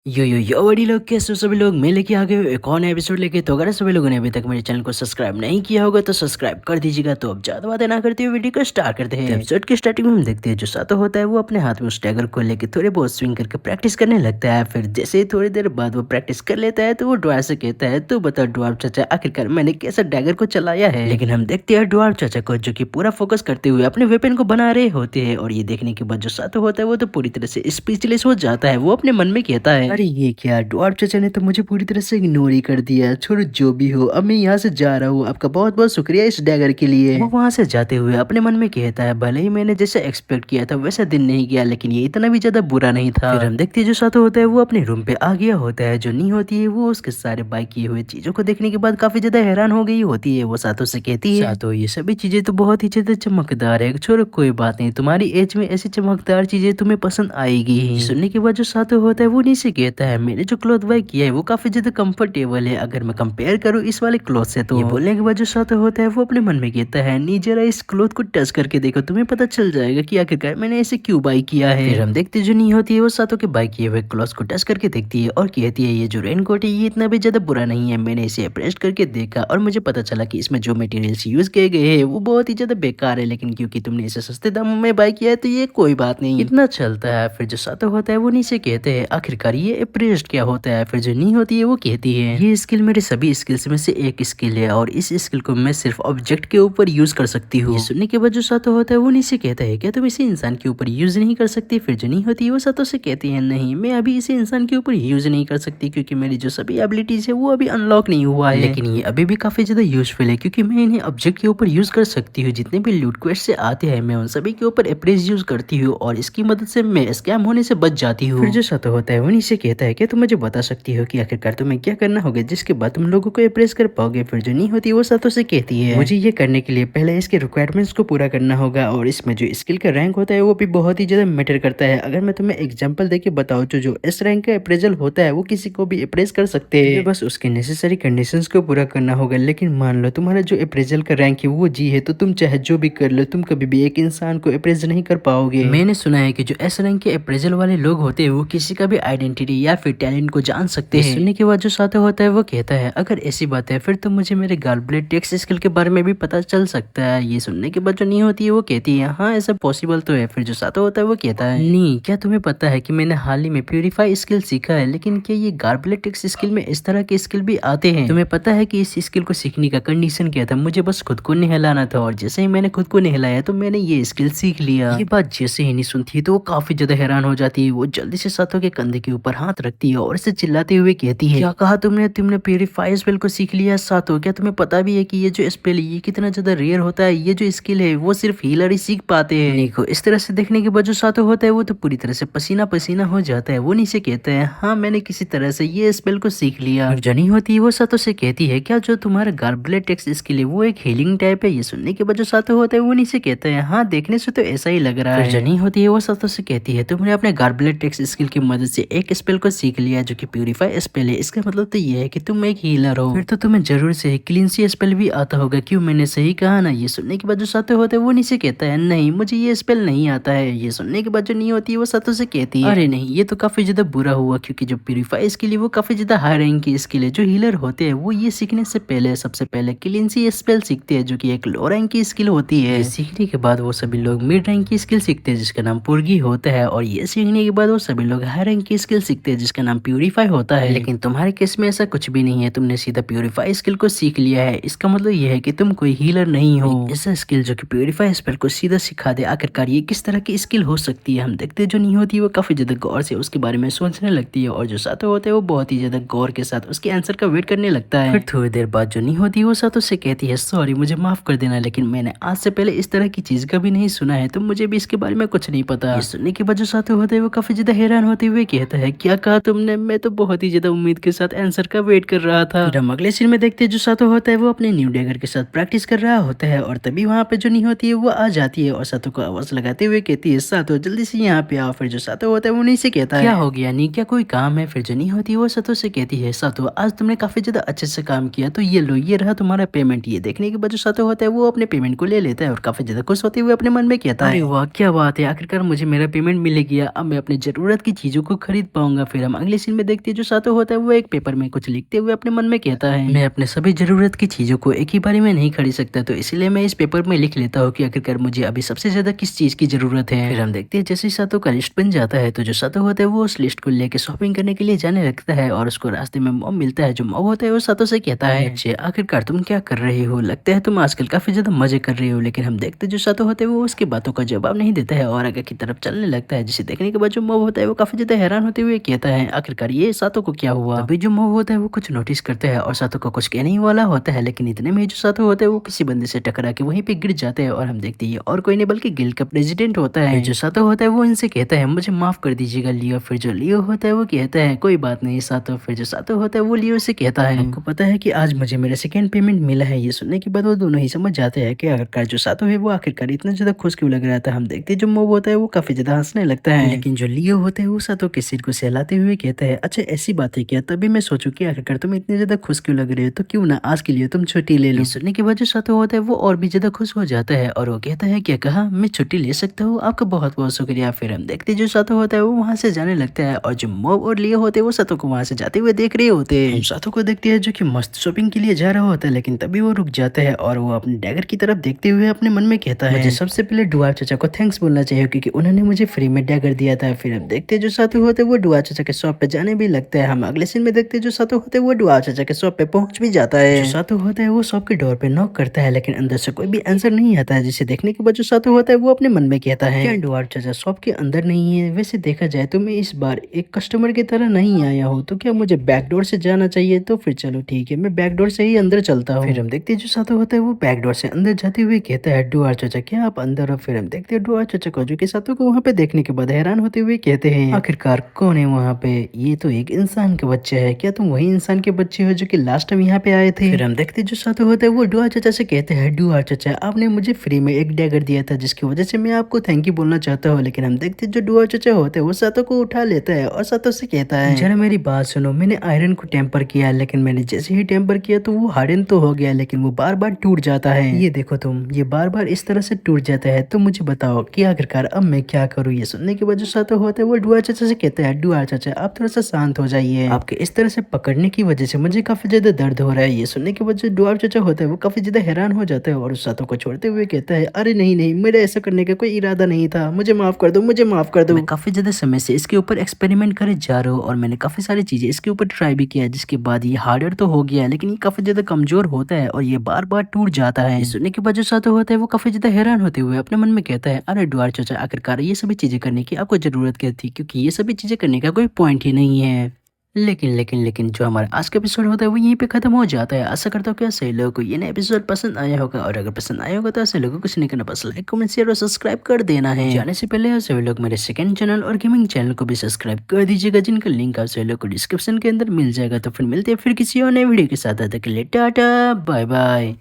यो बड़ी लोग कैसे हो सभी लोग, मैं लेके आ गए हूँ एक और नया एपिसोड लेके। तो अगर सभी लोगों ने अभी तक मेरे चैनल को सब्सक्राइब नहीं किया होगा तो सब्सक्राइब कर दीजिएगा। तो अब ज्यादा बातें ना करते हुए वीडियो को स्टार्ट करते हैं। एपिसोड की स्टार्टिंग में हम देखते हैं जो सातो होता है वो अपने हाथ में उस डैगर को लेके थोड़े बहुत स्विंग करके प्रैक्टिस करने लगता है। फिर जैसे ही थोड़ी देर बाद वो प्रैक्टिस कर लेता है तो वो ड्वार से कहता है, तो बताओ ड्वार चाचा आखिरकार मैंने कैसा डैगर को चलाया है। लेकिन हम देखते हैं ड्वार चाचा को जो की पूरा फोकस करते हुए अपने वेपन को बना रहे होते हैं। और ये देखने के बाद जो सातो होता है वो तो पूरी तरह से स्पीचलेस हो जाता है। वो अपने मन में कहता है, अरे ये क्या, ड्वार्फ चाचा ने तो मुझे पूरी तरह से इग्नोर ही कर दिया। छोड़ो जो भी हो, अब मैं यहाँ से जा रहा हूँ। आपका बहुत बहुत शुक्रिया इस डैगर के लिए। वो वहाँ से जाते हुए अपने मन में कहता है, भले ही मैंने जैसे एक्सपेक्ट किया था वैसा दिन नहीं गया, लेकिन ये इतना भी ज्यादा बुरा नहीं था। फिर हम देखते हैं जो सातो होता है वो अपने रूम पे आ गया होता है। जो नहीं होती है वो उसके सारे बाय किए हुए चीजों को देखने के बाद काफी ज्यादा हैरान हो गई होती है। वो सातो से कहती है, सातो ये सभी चीजें तो बहुत ही ज्यादा चमकदार है। छोड़ो कोई बात नहीं, तुम्हारी एज में ऐसी चमकदार चीजें तुम्हें पसंद आएगी। सुनने के बाद जो सातो होता है वो नीचे कहता है, मैंने जो क्लॉथ बाय किया है वो काफी ज्यादा कंफर्टेबल है अगर मैं कंपेयर करूँ इस वाले क्लॉथ से। तो ये बोलने के बाद जो सातो होता है वो अपने मन में कहता है, नी जरा इस क्लॉथ को टच करके देखो, तुम्हें पता चल जाएगा कि आखिरकार मैंने ऐसे क्यों बाय किया है। फिर हम देखते जो नहीं होती है वो सातो के बाय किए हुए क्लॉथ को टच करके देखती है और कहती है, ये जो रेनकोट है ये इतना भी ज्यादा बुरा नहीं है। मैंने इसे अप्रेस्ट करके देखा और मुझे पता चला कि इसमें जो मटेरियल्स यूज किए गए हैं वो बहुत ही ज्यादा बेकार है, लेकिन क्योंकि तुमने इसे सस्ते दामों में बाय किया है तो ये कोई बात नहीं, इतना चलता है। फिर जो सातो होता है वो नीचे कहते हैं, आखिरकार ये अप्रेस्ट क्या होता है। फिर जो नहीं होती है वो कहती है, ये स्किल मेरे सभी स्किल्स में से एक स्किल है और इस स्किल को मैं सिर्फ ऑब्जेक्ट के ऊपर यूज कर सकती हूँ। ये सुनने के बाद जो सातो होता है वो नीचे कहता है, क्या तुम इसे इंसान के ऊपर यूज नहीं कर सकती। फिर जो नहीं होती है वो सातो से कहती है, नहीं मैं अभी इसे इंसान के ऊपर यूज नहीं कर सकती क्योंकि मेरी जो सभी एबिलिटीज है वो अभी अनलॉक नहीं हुआ है, लेकिन ये अभी भी काफी ज्यादा यूजफुल है क्योंकि मैं इन्हें ऑब्जेक्ट के ऊपर यूज कर सकती हूँ। जितने भी लूट क्वेस्ट से आते हैं मैं उन सभी के ऊपर अप्रेस यूज करती हूँ और इसकी मदद से मैं स्कैम होने से बच जाती हूँ। फिर जो सातो होता है वो नीचे कहता है, क्या तुम मुझे बता सकती हो कि आखिरकार तुम्हें क्या करना होगा जिसके बाद तुम लोगों को अप्रेस कर पाओगे। फिर जो नहीं होती वो सातो से कहती है, मुझे ये करने के लिए पहले इसके रिक्वायरमेंट्स को पूरा करना होगा और इसमें जो स्किल का रैंक होता है वो भी बहुत ही ज्यादा मैटर करता है। अगर मैं तुम्हें एग्जांपल देके बताऊं तो जो इस रैंक का अप्रेजल होता है वो किसी को भी अप्रेस कर सकते हैं, बस उसके नेसेसरी कंडीशंस को पूरा करना होगा। लेकिन मान लो तुम्हारा जो अप्रेजल का रैंक है वो जी है, तो तुम चाहे जो भी कर लो तुम कभी भी एक इंसान को अप्रेज नहीं कर पाओगे। मैंने सुना है कि जो एस रैंक के अप्रेजल वाले लोग होते हैं वो किसी का भी आइडेंटिटी या फिर टैलेंट को जान सकते हैं। सुनने के बाद जो सातो होता है वो कहता है, अगर ऐसी बात है फिर तो मुझे मेरे गार्बलेट टेक्स स्किल के बारे में भी पता चल सकता है। ये सुनने के बाद जो नहीं होती है वो कहती है, हाँ ऐसा पॉसिबल तो है। फिर जो सातो होता है वो कहता है, नहीं क्या तुम्हें पता है कि मैंने हाल ही में प्यूरीफाई स्किल सीखा है, लेकिन क्या ये गार्बलेट टेक्स स्किल में इस तरह के स्किल भी आते हैं। तुम्हें पता है कि इस स्किल को सीखने का कंडीशन क्या था, मुझे बस खुद को नहलाना था और जैसे ही मैंने खुद को नहलाया तो मैंने ये स्किल सीख लिया। ये बात जैसे ही नहीं सुनती है तो वो काफी ज्यादा हैरान हो जाती है। वो जल्दी से सातो के कंधे के ऊपर हाथ रखती है और इसे चिल्लाते हुए कहती है, क्या कहा तुमने, तुमने प्यूरीफाई स्पेल को सीख लिया सातो। क्या तुम्हें पता भी है कि ये जो स्पेल ये कितना ज्यादा रेयर होता है, ये जो स्किल है वो सिर्फ हीलर ही सीख पाते हैं। देखो इस तरह से देखने के बाद जो सातो होता है वो तो पूरी तरह से पसीना पसीना हो जाता है। वो नीचे कहता है, हाँ मैंने किसी तरह से ये स्पेल को सीख लिया। जो नहीं होती है वो सातो से कहती है, क्या जो तुम्हारा गार्बलेट टेक्स स्किल है वो एक हीलिंग टाइप है। ये सुनने के बाद जो सातो होता है वो नीचे कहता है, हाँ देखने से तो ऐसा ही लग रहा है। जो नहीं होती है वो सातो से कहती है, तुमने अपने गार्बलेट टेक्स स्किल की मदद से एक स्पेल को सीख लिया जो कि प्यूरीफाई स्पेल है। इसका मतलब तो ये है कि तुम एक हीलर हो, फिर तो तुम्हें जरूर से क्लींसी स्पेल भी आता होगा। क्यों, मैंने सही कहा ना। ये सुनने के बाद जो सातो होता है वो नीचे कहता है, नहीं मुझे ये स्पेल नहीं आता है। ये सुनने के बाद जो नहीं होती है वो सातो से कहती है, अरे नहीं ये तो काफी ज्यादा बुरा हुआ क्योंकि जो प्यूरीफाई स्किल है वो काफी ज्यादा हाई रैंक की स्किल है। जो हीलर होते हैं वो ये सीखने से पहले सबसे पहले क्लींसी स्पेल सीखते हैं जो कि एक लो रैंक की स्किल होती है। सीखने के बाद वो सभी लोग मिड रैंक की स्किल सीखते हैं जिसका नाम पुर्गी होता है और ये सीखने के बाद वो सभी लोग हाई रैंक की स्किल सीखते हैं जिसका नाम प्यूरीफाई होता है। लेकिन तुम्हारे केस में ऐसा कुछ भी नहीं है, तुमने सीधा प्यूरीफाई स्किल को सीख लिया है। इसका मतलब ये है कि तुम कोई हीलर नहीं हो। ऐसा स्किल जो कि प्यूरीफाई स्पेल को सीधा सिखा दे, आखिरकार ये किस तरह की स्किल हो सकती है। हम देखते जो नहीं होती है वो काफी ज्यादा गौर से उसके बारे में सोचने लगती है और जो सातो होता है वो बहुत ही ज्यादा गौर के साथ उसके आंसर का वेट करने लगता है। फिर थोड़ी देर बाद जो नहीं होती है वो सातो से कहती है, सॉरी मुझे माफ कर देना, लेकिन मैंने आज से पहले इस तरह की चीज कभी नहीं सुना है, तो मुझे भी इसके बारे में कुछ नहीं पता। ये सुनने के बाद जो सातो होता है वो काफी ज्यादा हैरान होते हुए कहता है, क्या कहा तुमने, मैं तो बहुत ही ज्यादा उम्मीद के साथ आंसर का वेट कर रहा था। फिर हम अगले सीन में देखते हैं जो सातो होता है वो अपने न्यू डैगर के साथ प्रैक्टिस कर रहा होता है और तभी वहाँ पे जो नहीं होती है वो आ जाती है और सातो को आवाज लगाते हुए कहती है, सातो जल्दी से यहाँ पे आओ। फिर जो सातो होता है वो नहीं से कहता है, क्या हो गया नी, क्या कोई काम है। फिर जो नहीं होती है वो सातो से कहती है, सातो आज तुमने काफी ज्यादा अच्छे से काम किया, तो ये लो ये रहा तुम्हारा पेमेंट। ये देखने के बाद जो सातो होता है वो अपने पेमेंट को ले लेता है और काफी ज्यादा खुश होते हुए अपने मन में कहता है, वाह क्या बात है, आखिरकार मुझे मेरा पेमेंट मिल गया, अब मैं अपनी जरूरत की चीजों को खरीद पाऊंगा। जाऊंगा। फिर हम अगले सीन में देखते हैं जो सातो होता है वो एक पेपर में कुछ लिखते हुए अपने मन में कहता है, मैं अपने सभी जरूरत की चीजों को एक ही बारी में नहीं खरीद सकता, तो इसलिए मैं इस पेपर में लिख लेता हूँ कि आखिरकार मुझे अभी सबसे ज्यादा किस चीज की जरूरत है। फिर हम देखते हैं जैसे सातो का लिस्ट बन जाता है तो जो सातो होता है वो उस लिस्ट को लेके शॉपिंग करने के लिए जाने लगता है और उसको रास्ते में मॉब मिलता है। जो मॉब होता है वो सातो से कहता है, अच्छे आखिरकार तुम क्या कर रहे हो, लगता है तुम आजकल काफी ज्यादा मजे कर रहे हो। लेकिन हम देखते हैं जो सातो होता है वो उसकी बातों का जवाब नहीं देता है और आगे की तरफ चलने लगता है, जिसे देखने के बाद जो मॉब होता है वो काफी ज्यादा हैरान होते हुए कहता है आखिरकार ये सातो को क्या हुआ। अभी जो मॉब होता है वो कुछ नोटिस करता है और सातो को कुछ कहने ही वाला होता है, लेकिन इतने में जो सातो होता है वो किसी बंदे से टकरा के वहीं पे गिर जाते हैं और हम देखते हैं और कोई नहीं बल्कि गिल्ड का प्रेसिडेंट होता है। जो सातो होता है वो इनसे कहता है मुझे माफ कर दीजिएगा लियो। फिर जो लियो होता है वो कहता है कोई बात नहीं सातो। फिर जो सातो होता है वो लियो से कहता है आपको पता है कि आज मुझे मेरा सेकंड पेमेंट मिला है। ये सुनने के बाद वो दोनों ही समझ जाते हैं कि आखिरकार जो सातो है वो आखिरकार इतना ज्यादा खुश क्यों लग रहा था। हम देखते हैं जो मोब होता है वो काफी ज्यादा हंसने लगता है, लेकिन जो लियो होता है वो सातो के सिर को सहलाते हुए कहता है अच्छा ऐसी बात है क्या। तभी मैं सोचूं कि आखिरकार तुम इतने ज्यादा खुश क्यों लग रहे हो, तो क्यों ना आज के लिए तुम छुट्टी ले लो। सुनने के बाद जो सातो होता है वो और भी ज्यादा खुश हो जाता है और वो कहता है क्या कहा, मैं छुट्टी ले सकता हूँ, आपका बहुत बहुत शुक्रिया। फिर हम देखते हैं जो सातो होता है वो वहां से जाने लगता है और जो मोब और लियो होते हैं वो सातो को वहां से जाते हुए देख रहे होते हैं। सातो को देखते हैं जो कि मस्त शॉपिंग के लिए जा रहा होता है, लेकिन तभी वो रुक जाता है और वो अपने डैगर की तरफ देखते हुए अपने मन में कहता है मुझे सबसे पहले डुआ चाचा को थैंक्स बोलना चाहिए क्योंकि उन्होंने मुझे फ्री में डैगर दिया था। फिर हम देखते हैं जो सातो होते हैं वो डुआ चाचा के शॉप पे जाने भी लगता है। हम अगले सीन में देखते हैं जो सातो होते हैं वो डुआ चाचा के शॉप पे पहुंच भी जाता है। जो सातो होता है वो शॉप के डोर पे नॉक करता है, लेकिन अंदर से कोई भी आंसर नहीं आता है, जिसे देखने के बाद जो सातो होता है वो अपने मन में कहता है क्या डुआ चाचा शॉप के अंदर नहीं है। वैसे देखा जाए तो मैं इस बार एक कस्टमर की तरह नहीं आया हूँ, तो क्या मुझे बैक डोर से जाना चाहिए। तो फिर चलो ठीक है मैं बैक डोर से ही अंदर चलता हूँ। फिर हम देखते हैं जो सातो होता है वो बैक डोर से अंदर जाते हुए कहता है डुआ चाचा क्या आप अंदर हो। फिर हम देखते हैं डुआ चाचा को जो कि सातो को वहाँ पे देखने के बाद हैरान होते हुए कहते हैं आखिरकार कौन है वहाँ पे, ये तो एक इंसान का बच्चा है, क्या तुम वही इंसान के बच्चे हो जो कि लास्ट टाइम यहाँ पे आए थे। फिर हम देखते हैं जो सातो होता है वो डुआ चाचा से कहते हैं डुआ चाचा आपने मुझे फ्री में एक डैगर दिया था जिसकी वजह से मैं आपको थैंक यू बोलना चाहता हूँ। लेकिन हम देखते हैं जो डुआ चाचा होता है वो सातो को उठा लेता है और सातो से कहता है जरा मेरी बात सुनो, मैंने आयरन को टेम्पर किया, लेकिन मैंने जैसे ही टेम्पर किया तो वो हार्डन तो हो गया लेकिन वो बार बार टूट जाता है। ये देखो तुम, ये बार बार इस तरह से टूट जाता है, तो मुझे बताओ कि आखिरकार अब मैं क्या करूँ। ये सुनने के बाद जो सातो होता है वो डुआ चाचा से कहता है डुआ चाचा आप थोड़ा सा शांत हो जाइए, आपके इस तरह से पकड़ने की वजह से मुझे काफी ज्यादा दर्द हो रहा है। ये सुनने के बाद जो डुआ चाचा होता है वो काफी ज्यादा हैरान हो जाता है और उस सातो को छोड़ते हुए कहता है अरे नहीं नहीं मेरा ऐसा करने का कोई इरादा नहीं था, मुझे माफ कर दो, मुझे माफ कर दो। मैं काफी ज्यादा समय से इसके ऊपर एक्सपेरिमेंट करे जा रहा हूँ और मैंने काफी सारी चीजें इसके ऊपर ट्राई भी किया, जिसके बाद ये हार्डर तो हो गया लेकिन ये काफी ज्यादा कमजोर होता है और ये बार बार टूट जाता है। सुनने के बाद जो सातो होता है वो काफी ज्यादा हैरान होते हुए अपने मन में कहता है अरे डुआ चाचा आखिरकार ये सभी चीजें करने की आपको जरूरत क्या थी, क्योंकि ये सभी चीजें करने का कोई पॉइंट ही नहीं है। लेकिन जो हमारा आज का एपिसोड होता है वो यहीं पे खत्म हो जाता है। आशा करता हूँ कि ऐसे लोगों को ये नया एपिसोड पसंद आया होगा और अगर पसंद आया होगा तो ऐसे लोगों को कुछ नहीं करना, बस लाइक कमेंट शेयर और सब्सक्राइब कर देना है। जाने से पहले सभी लोग मेरे सेकंड चैनल और गेमिंग चैनल को भी सब्सक्राइब कर दीजिएगा, जिनका लिंक आप सभी लोग को डिस्क्रिप्शन के अंदर मिल जाएगा। तो फिर मिलते हैं फिर किसी और नए वीडियो के साथ, तब तक के लिए टाटा बाय बाय।